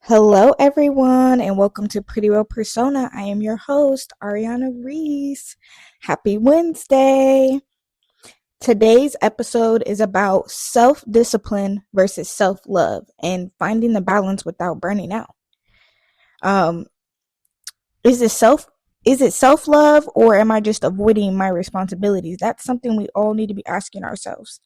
Hello, everyone, and welcome to Pretty Real Persona. I am your host, Ariana Reese. Happy Wednesday. Today's episode is about self discipline versus self love and finding the balance without burning out. Um, is it self love, or am I just avoiding my responsibilities? That's something we all need to be asking ourselves.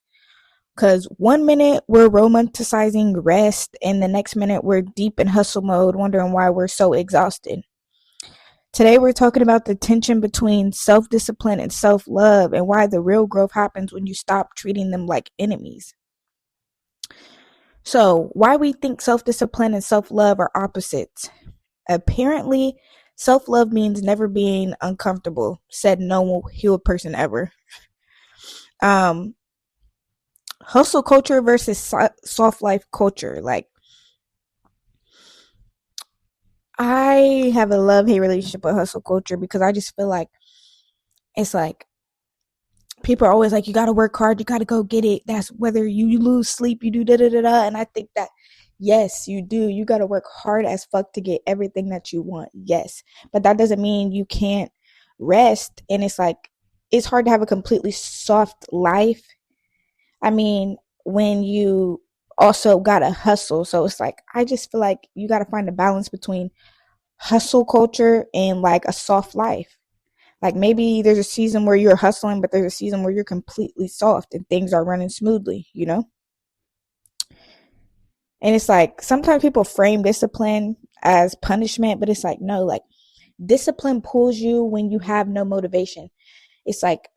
Because one minute we're romanticizing rest, and the next minute we're deep in hustle mode, wondering why we're so exhausted. Today, we're talking about the tension between self discipline and self love, and why the real growth happens when you stop treating them like enemies. So, why we think self discipline and self love are opposites? Apparently, self love means never being uncomfortable, said no healed person ever. Um, Hustle culture versus soft life culture. Like, I have a love-hate relationship with hustle culture because I just feel like it's like people are always like, you got to work hard, you got to go get it. That's whether you lose sleep, you do da da da da. And I think that, yes, you do. You got to work hard as fuck to get everything that you want. Yes. But that doesn't mean you can't rest. And it's like, it's hard to have a completely soft life. I mean, when you also got to hustle. So it's like, I just feel like you got to find a balance between hustle culture and like a soft life. Like maybe there's a season where you're hustling, but there's a season where you're completely soft and things are running smoothly, you know? And it's like sometimes people frame discipline as punishment, but it's like, no, like discipline pulls you when you have no motivation. It's like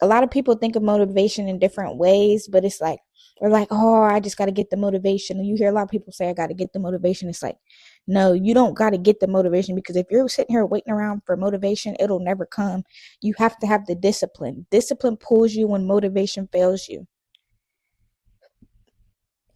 a lot of people think of motivation in different ways, but it's like, they're like, oh, I just got to get the motivation. And you hear a lot of people say, I got to get the motivation. It's like, no, you don't got to get the motivation, because if you're sitting here waiting around for motivation, it'll never come. You have to have the discipline. Discipline pulls you when motivation fails you.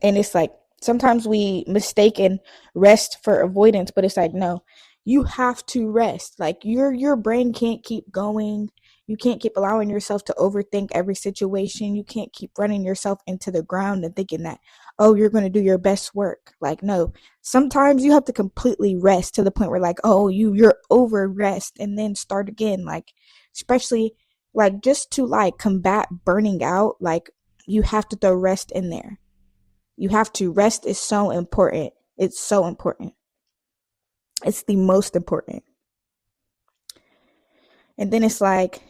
And it's like, sometimes we mistaken rest for avoidance, but it's like, no, you have to rest. Like your brain can't keep going. You can't keep allowing yourself to overthink every situation. You can't keep running yourself into the ground and thinking that, oh, you're going to do your best work. Like, no, sometimes you have to completely rest to the point where like, oh, you're over rest, and then start again. Like, especially like just to like combat burning out, like you have to throw rest in there. You have to. Rest is so important. It's so important. It's the most important. And then it's like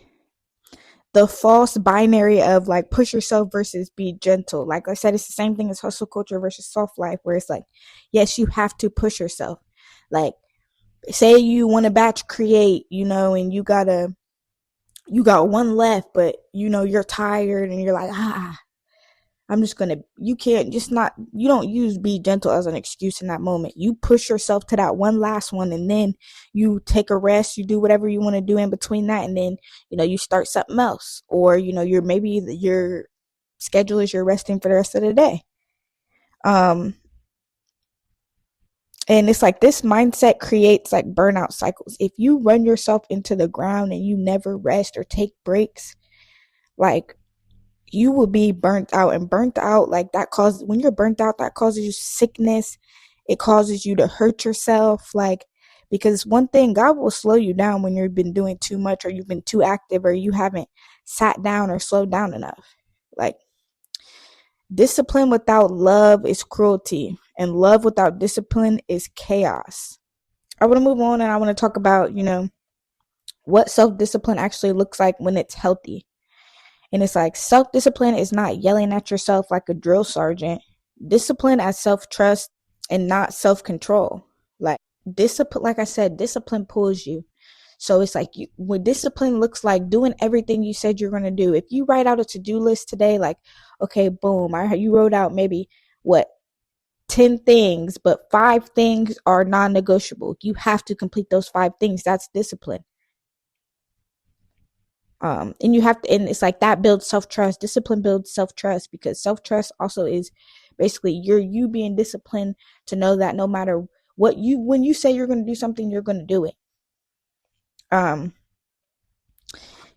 the false binary of like push yourself versus be gentle. Like I said, it's the same thing as hustle culture versus soft life, where it's like, yes, you have to push yourself. Like, say you want to batch create, and you got one left, but you're tired and you're like, I'm just gonna, you can't just not, you don't use be gentle as an excuse in that moment. You push yourself to that one last one, and then you take a rest, you do whatever you want to do in between that, and then, you start something else. Or, maybe your schedule is you're resting for the rest of the day. And it's like this mindset creates like burnout cycles. If you run yourself into the ground and you never rest or take breaks, like, you will be burnt out. And burnt out, like, when you're burnt out, that causes you sickness. It causes you to hurt yourself. Like, because one thing, God will slow you down when you've been doing too much, or you've been too active, or you haven't sat down or slowed down enough. Like, discipline without love is cruelty, and love without discipline is chaos. I want to move on, and I want to talk about, what self-discipline actually looks like when it's healthy. And it's like, self-discipline is not yelling at yourself like a drill sergeant. Discipline as self-trust and not self-control. Like, discipline, like I said, discipline pulls you. So it's like, what discipline looks like, doing everything you said you're going to do. If you write out a to-do list today, like, okay, boom, you wrote out maybe 10 things, but 5 things are non-negotiable. You have to complete those 5 things. That's discipline. And you have to, and it's like that builds self-trust. Discipline builds self-trust, because self-trust also is basically you being disciplined to know that no matter when you say you're going to do something, you're going to do it.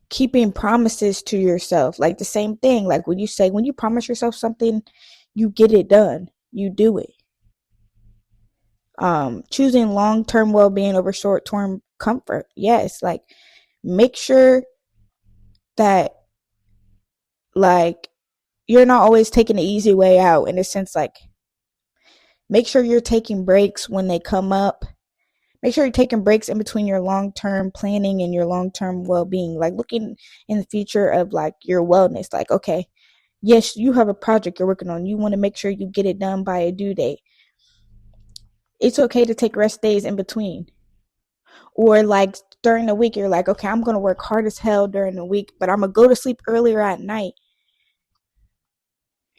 Keeping promises to yourself, like the same thing. Like when you promise yourself something, you get it done, you do it. Choosing long-term well-being over short-term comfort. Yes, like make sure that like you're not always taking the easy way out, in a sense. Like make sure you're taking breaks when they come up. Make sure you're taking breaks in between your long-term planning and your long-term well-being, like looking in the future of like your wellness. Like, okay, yes, you have a project you're working on, you want to make sure you get it done by a due date. It's okay to take rest days in between. Or like during the week, you're like, okay, I'm going to work hard as hell during the week, but I'm going to go to sleep earlier at night,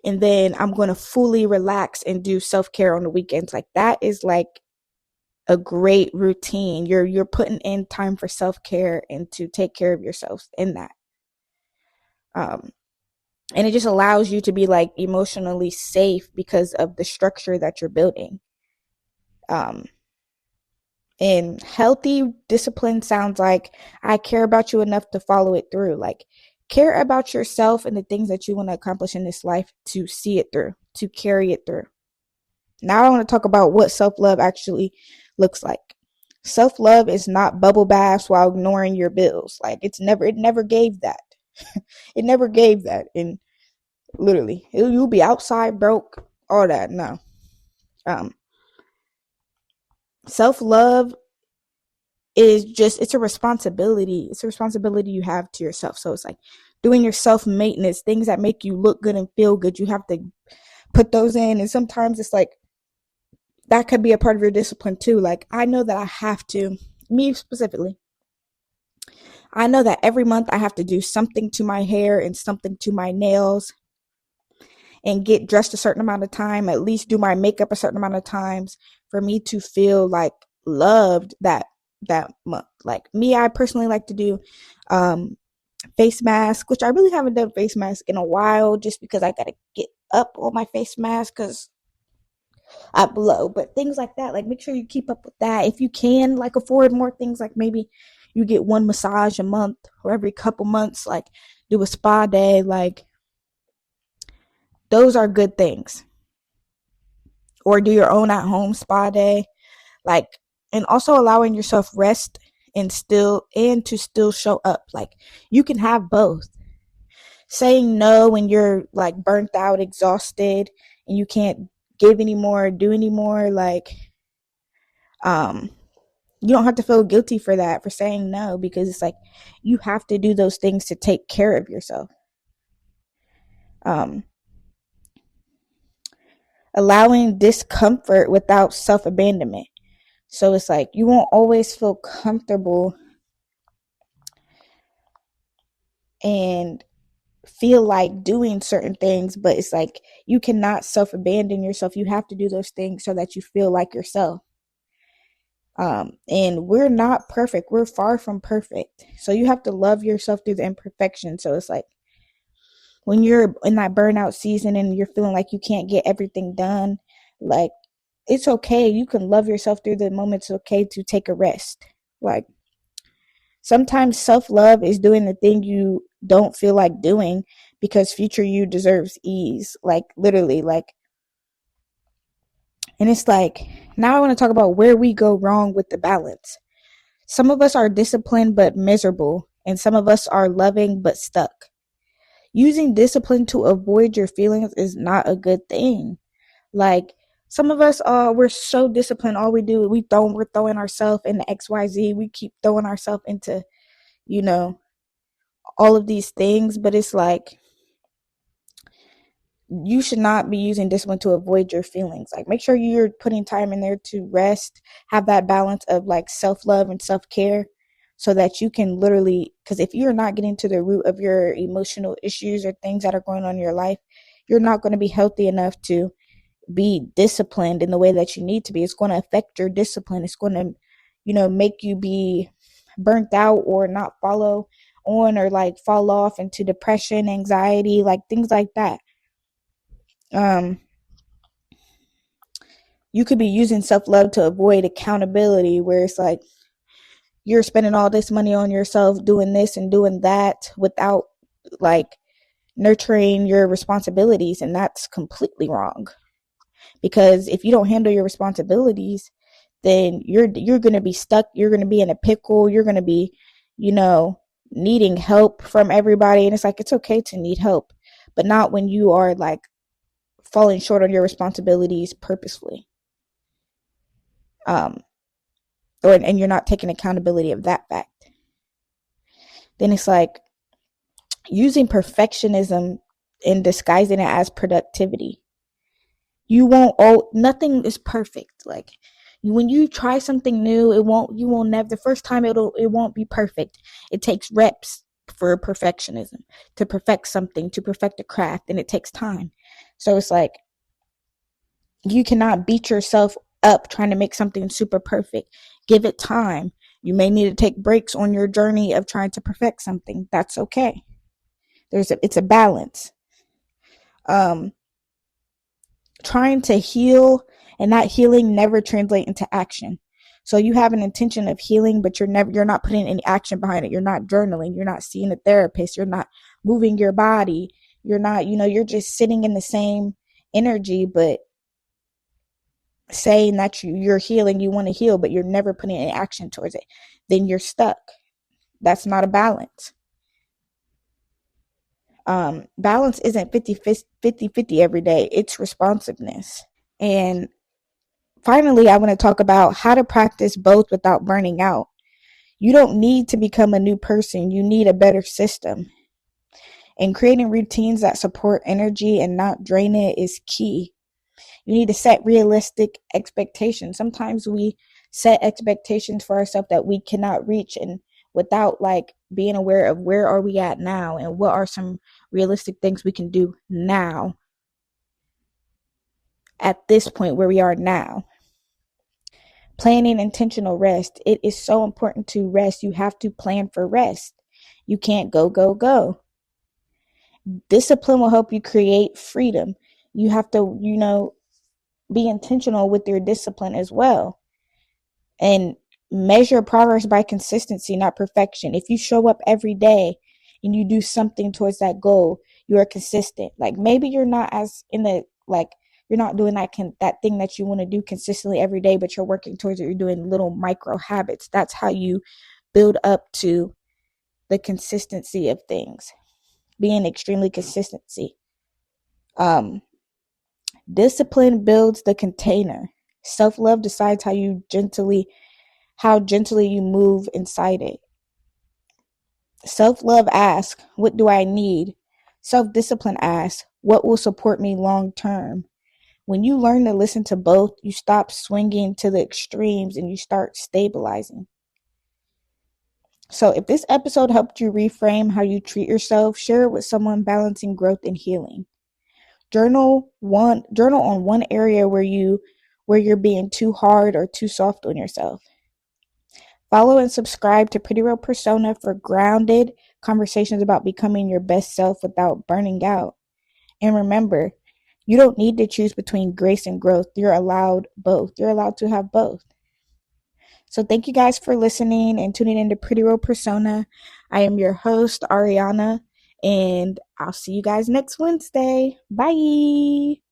and then I'm going to fully relax and do self-care on the weekends. Like that is like a great routine. You're putting in time for self-care and to take care of yourself in that. Um and it just allows you to be like emotionally safe because of the structure that you're building. Um and healthy discipline sounds like I care about you enough to follow it through. Like care about yourself and the things that you want to accomplish in this life, to see it through, to carry it through. Now I want to talk about what self-love actually looks like. Self-love is not bubble baths while ignoring your bills. Like it never gave that. It never gave that. And literally, you'll be outside broke, all that. No. Um, Self-love is just, it's a responsibility. It's a responsibility you have to yourself. So it's like doing your self-maintenance, things that make you look good and feel good. You have to put those in. And sometimes it's like, that could be a part of your discipline too. Like I know that I have to, me specifically, I know that every month I have to do something to my hair and something to my nails, and get dressed a certain amount of time, at least do my makeup a certain amount of times, for me to feel like loved that month. Like me, I personally like to do face mask, which I really haven't done face mask in a while, just because I gotta get up on my face mask because I blow. But things like that, like make sure you keep up with that. If you can like afford more things, like maybe you get one massage a month or every couple months, like do a spa day. Like those are good things. Or do your own at home spa day. Like, and also allowing yourself rest and to still show up. Like you can have both. Saying no when you're like burnt out, exhausted, and you can't give anymore, do anymore. Like um you don't have to feel guilty for that, for saying no, because it's like you have to do those things to take care of yourself. um Allowing discomfort without self-abandonment. So it's like you won't always feel comfortable and feel like doing certain things, but it's like you cannot self-abandon yourself. You have to do those things so that you feel like yourself. And we're not perfect. We're far from perfect. So you have to love yourself through the imperfection. So it's like when you're in that burnout season and you're feeling like you can't get everything done, like it's okay. You can love yourself through the moments. It's okay to take a rest. Like sometimes self-love is doing the thing you don't feel like doing because future you deserves ease. Like literally, like, and it's like, now I want to talk about where we go wrong with the balance. Some of us are disciplined but miserable, and some of us are loving but stuck. Using discipline to avoid your feelings is not a good thing. Like some of us we're so disciplined, all we do, we're throwing ourselves into XYZ. We keep throwing ourselves into, you know, all of these things, but it's like you should not be using discipline to avoid your feelings. Like make sure you're putting time in there to rest, have that balance of like self-love and self-care, so that you can literally, because if you're not getting to the root of your emotional issues or things that are going on in your life, you're not going to be healthy enough to be disciplined in the way that you need to be. It's going to affect your discipline. It's going to, make you be burnt out or not follow on, or like fall off into depression, anxiety, like things like that. Um, you could be using self-love to avoid accountability, where it's like you're spending all this money on yourself, doing this and doing that without like nurturing your responsibilities. And that's completely wrong, because if you don't handle your responsibilities, then you're going to be stuck. You're going to be in a pickle. You're going to be, needing help from everybody. And it's like, it's okay to need help, but not when you are like falling short on your responsibilities purposefully. And you're not taking accountability of that fact. Then it's like using perfectionism and disguising it as productivity. Nothing is perfect. Like, when you try something new, you won't never, the first time it won't be perfect. It takes reps for perfectionism, to perfect something, to perfect a craft, and it takes time. So it's like, you cannot beat yourself up trying to make something super perfect. Give it time. You may need to take breaks on your journey of trying to perfect something. That's okay. It's a balance. Trying to heal and not healing never translate into action. So you have an intention of healing, but you're not putting any action behind it. You're not journaling. You're not seeing a therapist. You're not moving your body. You're not, you're just sitting in the same energy, but saying that you're healing, you want to heal, but you're never putting any action towards it. Then you're stuck. That's not a balance. Balance isn't 50-50 every day. It's responsiveness. And finally, I want to talk about how to practice both without burning out. You don't need to become a new person. You need a better system. And creating routines that support energy and not drain it is key. You need to set realistic expectations. Sometimes we set expectations for ourselves that we cannot reach, and without like being aware of where are we at now and what are some realistic things we can do now at this point where we are now. Planning intentional rest. It is so important to rest. You have to plan for rest. You can't go. Discipline will help you create freedom. You have to, be intentional with your discipline as well. And measure progress by consistency, not perfection. If you show up every day and you do something towards that goal, you are consistent. Like, maybe you're not you're not doing that thing that you want to do consistently every day, but you're working towards it. You're doing little micro habits. That's how you build up to the consistency of things. Being extremely consistency. Discipline builds the container. Self-love decides how gently you move inside it. Self-love asks, what do I need? Self-discipline asks, what will support me long term? When you learn to listen to both, you stop swinging to the extremes and you start stabilizing. So if this episode helped you reframe how you treat yourself, share it with someone balancing growth and healing. Journal on one area where you're being too hard or too soft on yourself. Follow and subscribe to Pretty Real Persona for grounded conversations about becoming your best self without burning out. And remember, you don't need to choose between grace and growth. You're allowed both. You're allowed to have both. So thank you guys for listening and tuning into Pretty Real Persona. I am your host, Ariana, and I'll see you guys next Wednesday. Bye.